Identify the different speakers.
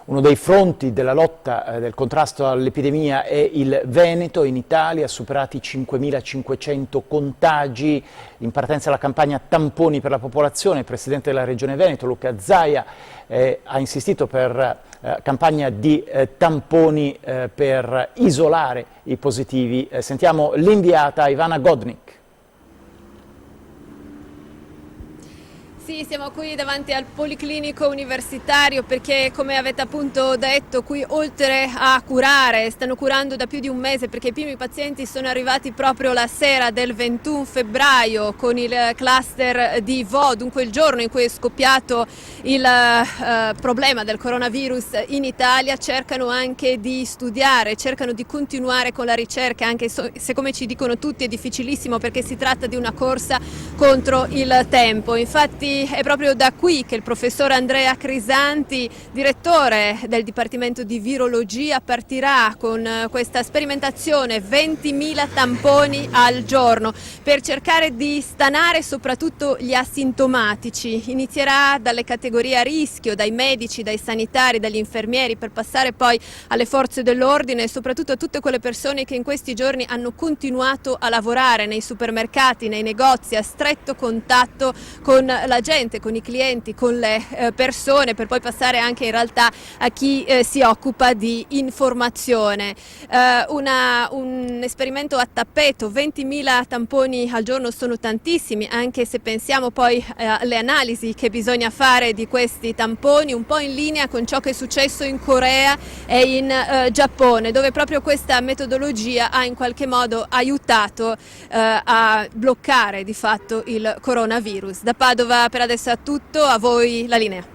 Speaker 1: Uno dei fronti della lotta del contrasto all'epidemia è il Veneto. In Italia superati 5.500 contagi, in partenza la campagna tamponi per la popolazione. Il Presidente della Regione Veneto, Luca Zaia, ha insistito per campagna di tamponi per isolare i positivi. Sentiamo l'inviata Ivana Godnik.
Speaker 2: Sì, siamo qui davanti al Policlinico Universitario perché, come avete appunto detto, qui oltre a curare, stanno curando da più di un mese, perché i primi pazienti sono arrivati proprio la sera del 21 febbraio con il cluster di Vo, dunque il giorno in cui è scoppiato il problema del coronavirus in Italia. Cercano anche di studiare, cercano di continuare con la ricerca, anche se, come ci dicono tutti, è difficilissimo perché si tratta di una corsa contro il tempo. Infatti è proprio da qui che il professor Andrea Crisanti, direttore del Dipartimento di Virologia, partirà con questa sperimentazione 20.000 tamponi al giorno per cercare di stanare soprattutto gli asintomatici. Inizierà dalle categorie a rischio, dai medici, dai sanitari, dagli infermieri, per passare poi alle forze dell'ordine e soprattutto a tutte quelle persone che in questi giorni hanno continuato a lavorare nei supermercati, nei negozi, a stretto contatto con la gente, con i clienti, con le persone, per poi passare anche in realtà a chi si occupa di informazione. Un esperimento a tappeto, 20.000 tamponi al giorno sono tantissimi, anche se pensiamo poi alle analisi che bisogna fare di questi tamponi, un po' in linea con ciò che è successo in Corea e in Giappone, dove proprio questa metodologia ha in qualche modo aiutato a bloccare di fatto il coronavirus. Da Padova per adesso è tutto, a voi la linea.